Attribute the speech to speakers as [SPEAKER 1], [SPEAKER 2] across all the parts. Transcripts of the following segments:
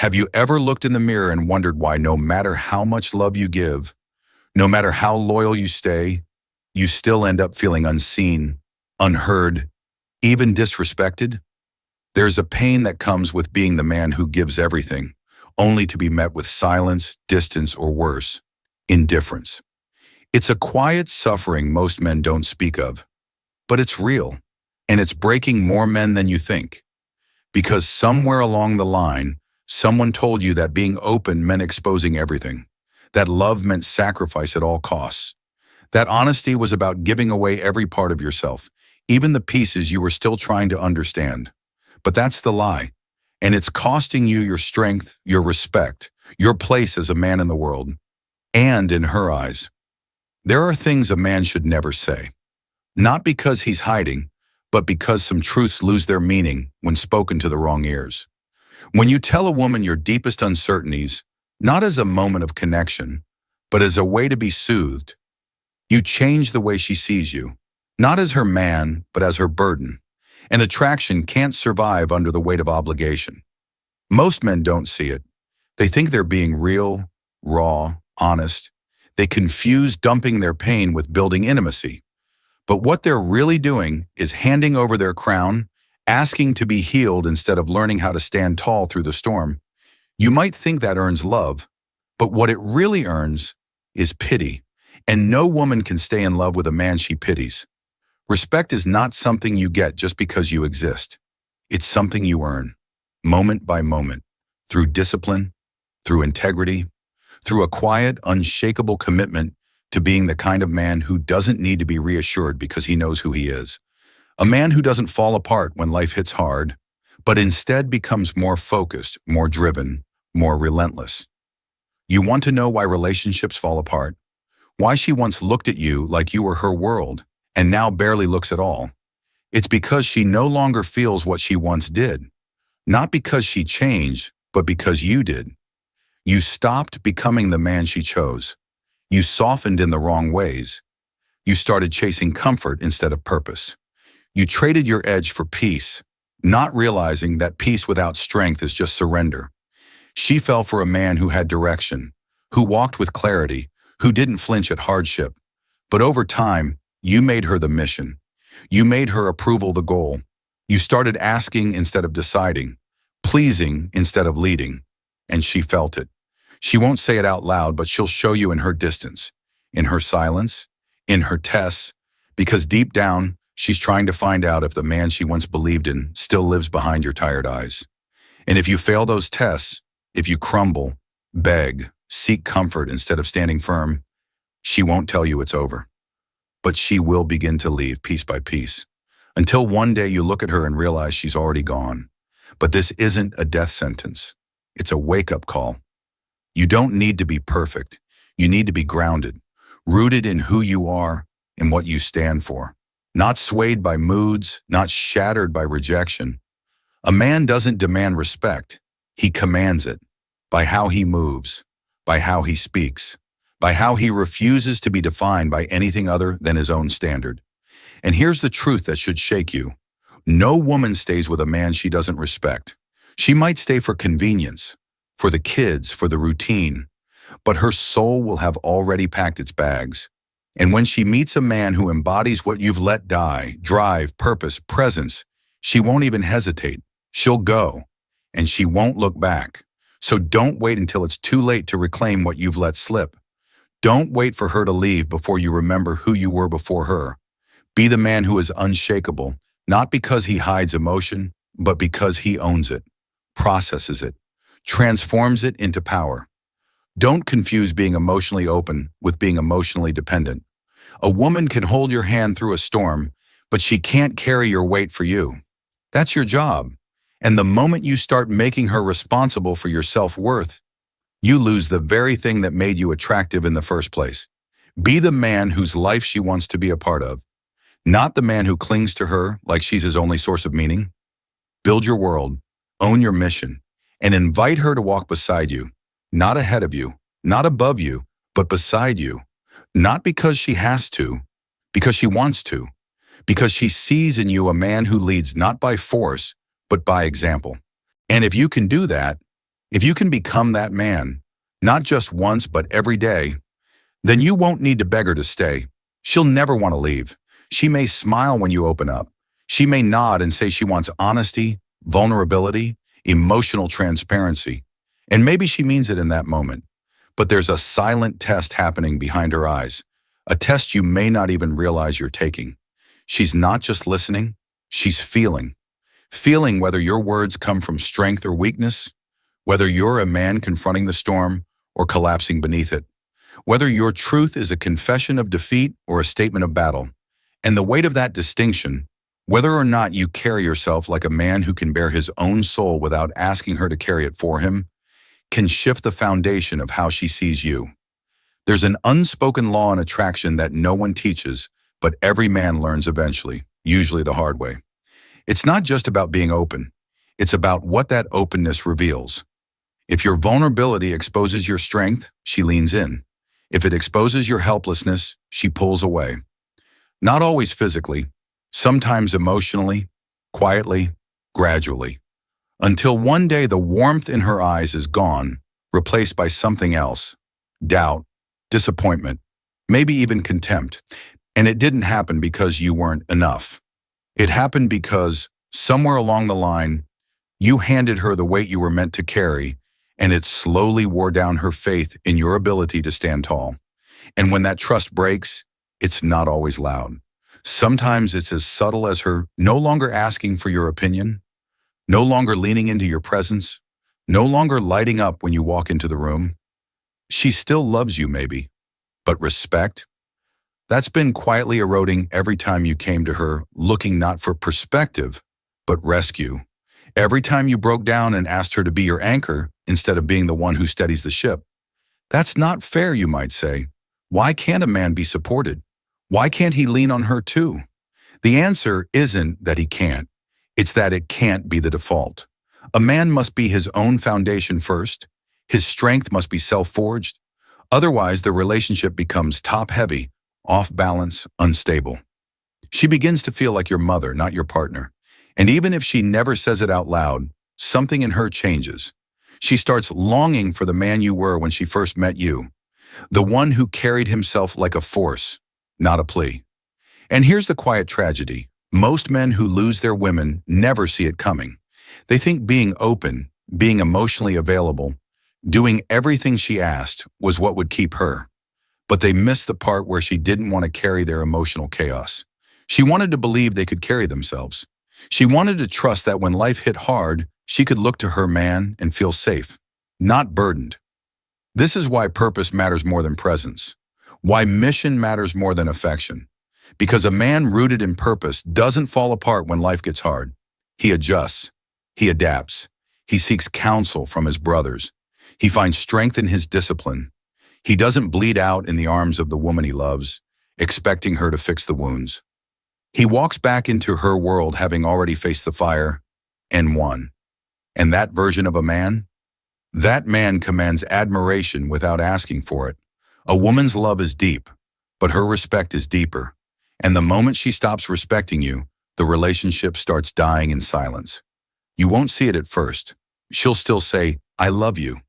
[SPEAKER 1] Have you ever looked in the mirror and wondered why no matter how much love you give, no matter how loyal you stay, you still end up feeling unseen, unheard, even disrespected? There's a pain that comes with being the man who gives everything, only to be met with silence, distance, or worse, indifference. It's a quiet suffering most men don't speak of, but it's real, and it's breaking more men than you think. Because somewhere along the line, someone told you that being open meant exposing everything, that love meant sacrifice at all costs, that honesty was about giving away every part of yourself, even the pieces you were still trying to understand. But that's the lie, and it's costing you your strength, your respect, your place as a man in the world, and in her eyes. There are things a man should never say, not because he's hiding, but because some truths lose their meaning when spoken to the wrong ears. When you tell a woman your deepest uncertainties, not as a moment of connection, but as a way to be soothed, you change the way she sees you, not as her man, but as her burden. And attraction can't survive under the weight of obligation. Most men don't see it. They think they're being real, raw, honest. They confuse dumping their pain with building intimacy. But what they're really doing is handing over their crown, asking to be healed instead of learning how to stand tall through the storm. You might think that earns love, but what it really earns is pity. And no woman can stay in love with a man she pities. Respect is not something you get just because you exist. It's something you earn, moment by moment, through discipline, through integrity, through a quiet, unshakable commitment to being the kind of man who doesn't need to be reassured because he knows who he is. A man who doesn't fall apart when life hits hard, but instead becomes more focused, more driven, more relentless. You want to know why relationships fall apart? Why she once looked at you like you were her world, and now barely looks at all? It's because she no longer feels what she once did. Not because she changed, but because you did. You stopped becoming the man she chose. You softened in the wrong ways. You started chasing comfort instead of purpose. You traded your edge for peace, not realizing that peace without strength is just surrender. She fell for a man who had direction, who walked with clarity, who didn't flinch at hardship. But over time, you made her the mission. You made her approval the goal. You started asking instead of deciding, pleasing instead of leading, and she felt it. She won't say it out loud, but she'll show you in her distance, in her silence, in her tests, because deep down, she's trying to find out if the man she once believed in still lives behind your tired eyes. And if you fail those tests, if you crumble, beg, seek comfort instead of standing firm, she won't tell you it's over. But she will begin to leave piece by piece, until one day you look at her and realize she's already gone. But this isn't a death sentence. It's a wake-up call. You don't need to be perfect. You need to be grounded, rooted in who you are and what you stand for. Not swayed by moods, not shattered by rejection. A man doesn't demand respect. He commands it by how he moves, by how he speaks, by how he refuses to be defined by anything other than his own standard. And here's the truth that should shake you. No woman stays with a man she doesn't respect. She might stay for convenience, for the kids, for the routine, but her soul will have already packed its bags. And when she meets a man who embodies what you've let die, drive, purpose, presence, she won't even hesitate. She'll go, and she won't look back. So don't wait until it's too late to reclaim what you've let slip. Don't wait for her to leave before you remember who you were before her. Be the man who is unshakable, not because he hides emotion, but because he owns it, processes it, transforms it into power. Don't confuse being emotionally open with being emotionally dependent. A woman can hold your hand through a storm, but she can't carry your weight for you. That's your job. And the moment you start making her responsible for your self-worth, you lose the very thing that made you attractive in the first place. Be the man whose life she wants to be a part of, not the man who clings to her like she's his only source of meaning. Build your world, own your mission, and invite her to walk beside you, not ahead of you, not above you, but beside you. Not because she has to, because she wants to, because she sees in you a man who leads not by force, but by example. And if you can do that, If you can become that man, not just once but every day, then you won't need to beg her to stay. She'll never want to leave. She may smile when you open up. She may nod and say she wants honesty, vulnerability, emotional transparency. And maybe she means it in that moment. But there's a silent test happening behind her eyes, a test you may not even realize you're taking. She's not just listening, she's feeling. Feeling whether your words come from strength or weakness, whether you're a man confronting the storm or collapsing beneath it, whether your truth is a confession of defeat or a statement of battle. And the weight of that distinction, whether or not you carry yourself like a man who can bear his own soul without asking her to carry it for him, can shift the foundation of how she sees you. There's an unspoken law in attraction that no one teaches, but every man learns eventually, usually the hard way. It's not just about being open. It's about what that openness reveals. If your vulnerability exposes your strength, she leans in. If it exposes your helplessness, she pulls away. Not always physically, sometimes emotionally, quietly, gradually. Until one day the warmth in her eyes is gone, replaced by something else. Doubt, disappointment, maybe even contempt. And it didn't happen because you weren't enough. It happened because, somewhere along the line, you handed her the weight you were meant to carry, and it slowly wore down her faith in your ability to stand tall. And when that trust breaks, it's not always loud. Sometimes it's as subtle as her no longer asking for your opinion, no longer leaning into your presence, no longer lighting up when you walk into the room. She still loves you maybe, but respect? That's been quietly eroding every time you came to her looking not for perspective, but rescue. Every time you broke down and asked her to be your anchor instead of being the one who steadies the ship. That's not fair, you might say. Why can't a man be supported? Why can't he lean on her too? The answer isn't that he can't. It's that it can't be the default. A man must be his own foundation first. His strength must be self-forged. Otherwise, the relationship becomes top-heavy, off-balance, unstable. She begins to feel like your mother, not your partner. And even if she never says it out loud, something in her changes. She starts longing for the man you were when she first met you, the one who carried himself like a force, not a plea. And here's the quiet tragedy. Most men who lose their women never see it coming. They think being open, being emotionally available, doing everything she asked was what would keep her. But they missed the part where she didn't want to carry their emotional chaos. She wanted to believe they could carry themselves. She wanted to trust that when life hit hard, she could look to her man and feel safe, not burdened. This is why purpose matters more than presence, why mission matters more than affection. Because a man rooted in purpose doesn't fall apart when life gets hard. He adjusts, he adapts, he seeks counsel from his brothers. He finds strength in his discipline. He doesn't bleed out in the arms of the woman he loves, expecting her to fix the wounds. He walks back into her world having already faced the fire and won. And that version of a man? That man commands admiration without asking for it. A woman's love is deep, but her respect is deeper. And the moment she stops respecting you, the relationship starts dying in silence. You won't see it at first. She'll still say, "I love you,"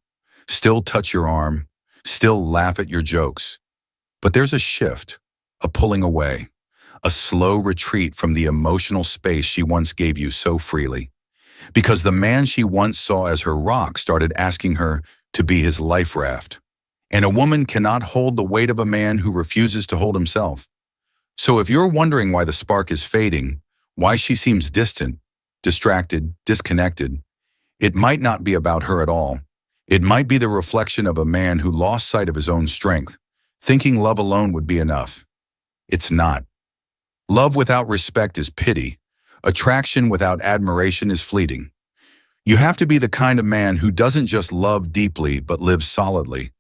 [SPEAKER 1] still touch your arm, still laugh at your jokes. But there's a shift, a pulling away, a slow retreat from the emotional space she once gave you so freely. Because the man she once saw as her rock started asking her to be his life raft. And a woman cannot hold the weight of a man who refuses to hold himself. So if you're wondering why the spark is fading, why she seems distant, distracted, disconnected, it might not be about her at all. It might be the reflection of a man who lost sight of his own strength, thinking love alone would be enough. It's not. Love without respect is pity. Attraction without admiration is fleeting. You have to be the kind of man who doesn't just love deeply but lives solidly,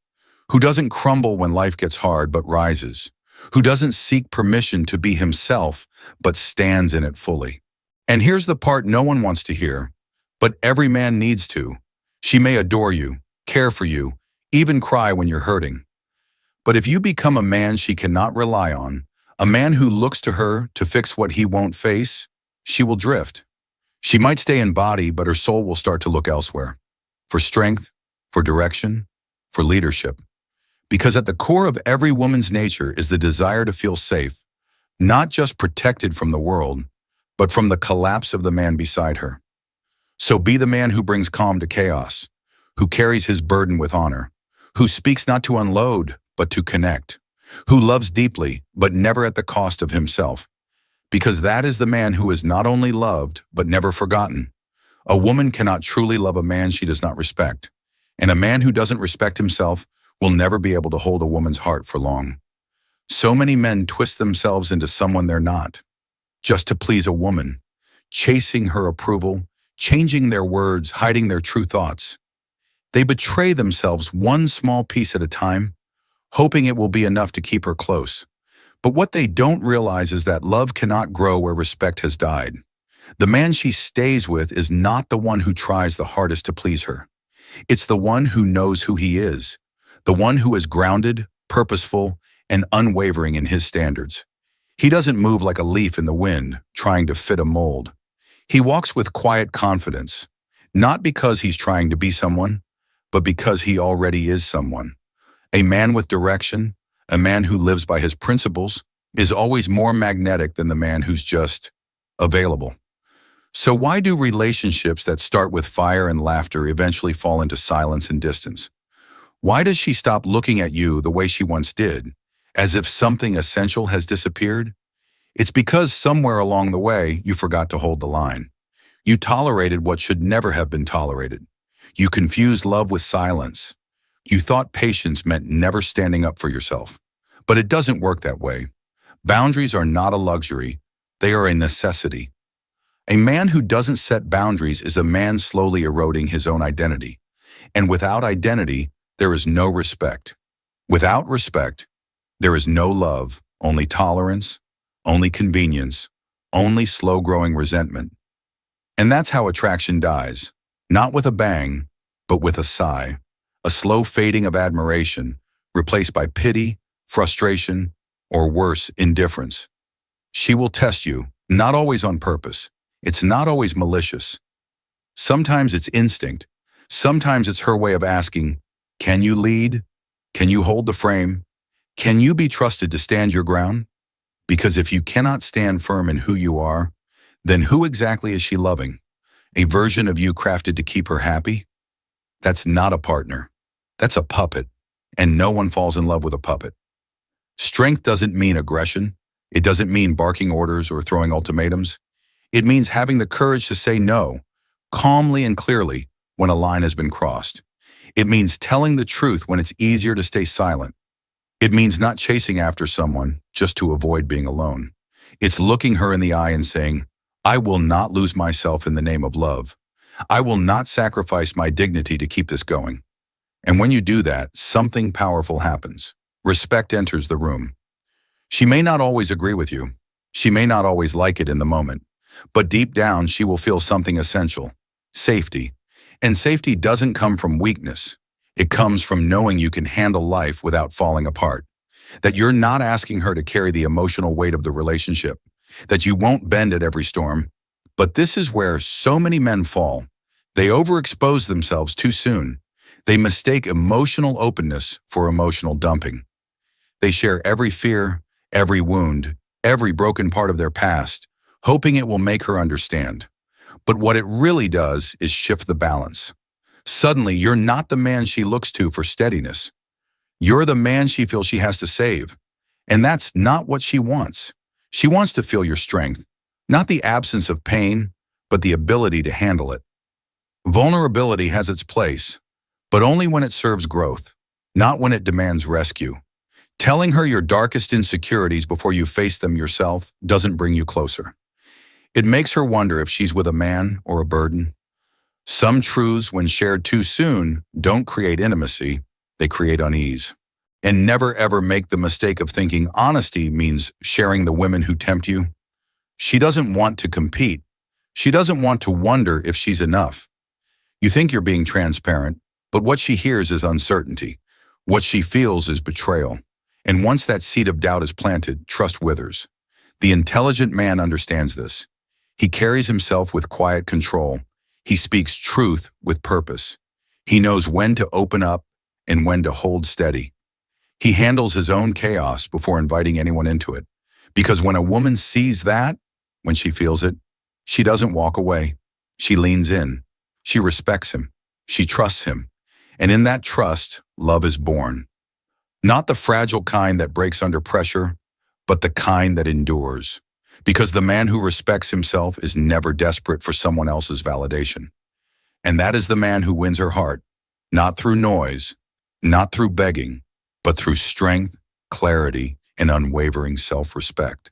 [SPEAKER 1] who doesn't crumble when life gets hard but rises, who doesn't seek permission to be himself but stands in it fully. And here's the part no one wants to hear, but every man needs to. She may adore you, care for you, even cry when you're hurting. But if you become a man she cannot rely on, a man who looks to her to fix what he won't face, she will drift. She might stay in body, but her soul will start to look elsewhere. For strength, for direction, for leadership. Because at the core of every woman's nature is the desire to feel safe, not just protected from the world, but from the collapse of the man beside her. So be the man who brings calm to chaos, who carries his burden with honor, who speaks not to unload, but to connect, who loves deeply, but never at the cost of himself. Because that is the man who is not only loved, but never forgotten. A woman cannot truly love a man she does not respect, and a man who doesn't respect himself will never be able to hold a woman's heart for long. So many men twist themselves into someone they're not, just to please a woman, chasing her approval, changing their words, hiding their true thoughts. They betray themselves one small piece at a time, hoping it will be enough to keep her close. But what they don't realize is that love cannot grow where respect has died. The man she stays with is not the one who tries the hardest to please her. It's the one who knows who he is, the one who is grounded, purposeful, and unwavering in his standards. He doesn't move like a leaf in the wind, trying to fit a mold. He walks with quiet confidence, not because he's trying to be someone, but because he already is someone. A man with direction, a man who lives by his principles, is always more magnetic than the man who's just available. So why do relationships that start with fire and laughter eventually fall into silence and distance? Why does she stop looking at you the way she once did, as if something essential has disappeared? It's because somewhere along the way you forgot to hold the line. You tolerated what should never have been tolerated. You confused love with silence. You thought patience meant never standing up for yourself. But it doesn't work that way. Boundaries are not a luxury. They are a necessity. A man who doesn't set boundaries is a man slowly eroding his own identity. And without identity, there is no respect. Without respect, there is no love, only tolerance, only convenience, only slow-growing resentment. And that's how attraction dies, not with a bang, but with a sigh, a slow fading of admiration, replaced by pity, frustration, or worse, indifference. She will test you, not always on purpose. It's not always malicious. Sometimes it's instinct. Sometimes it's her way of asking, can you lead? Can you hold the frame? Can you be trusted to stand your ground? Because if you cannot stand firm in who you are, then who exactly is she loving? A version of you crafted to keep her happy? That's not a partner. That's a puppet, and no one falls in love with a puppet. Strength doesn't mean aggression. It doesn't mean barking orders or throwing ultimatums. It means having the courage to say no, calmly and clearly, when a line has been crossed. It means telling the truth when it's easier to stay silent. It means not chasing after someone just to avoid being alone. It's looking her in the eye and saying, I will not lose myself in the name of love. I will not sacrifice my dignity to keep this going. And when you do that, something powerful happens. Respect enters the room. She may not always agree with you. She may not always like it in the moment. But deep down, she will feel something essential, safety. And safety doesn't come from weakness. It comes from knowing you can handle life without falling apart. That you're not asking her to carry the emotional weight of the relationship. That you won't bend at every storm. But this is where so many men fall. They overexpose themselves too soon. They mistake emotional openness for emotional dumping. They share every fear, every wound, every broken part of their past, hoping it will make her understand. But what it really does is shift the balance. Suddenly, you're not the man she looks to for steadiness. You're the man she feels she has to save. And that's not what she wants. She wants to feel your strength, not the absence of pain, but the ability to handle it. Vulnerability has its place, but only when it serves growth, not when it demands rescue. Telling her your darkest insecurities before you face them yourself doesn't bring you closer. It makes her wonder if she's with a man or a burden. Some truths, when shared too soon, don't create intimacy, they create unease. And never ever make the mistake of thinking honesty means sharing the women who tempt you. She doesn't want to compete. She doesn't want to wonder if she's enough. You think you're being transparent, but what she hears is uncertainty. What she feels is betrayal. And once that seed of doubt is planted, trust withers. The intelligent man understands this. He carries himself with quiet control. He speaks truth with purpose. He knows when to open up and when to hold steady. He handles his own chaos before inviting anyone into it. Because when a woman sees that, when she feels it, she doesn't walk away. She leans in. She respects him. She trusts him. And in that trust, love is born. Not the fragile kind that breaks under pressure, but the kind that endures. Because the man who respects himself is never desperate for someone else's validation. And that is the man who wins her heart, not through noise, not through begging, but through strength, clarity, and unwavering self-respect.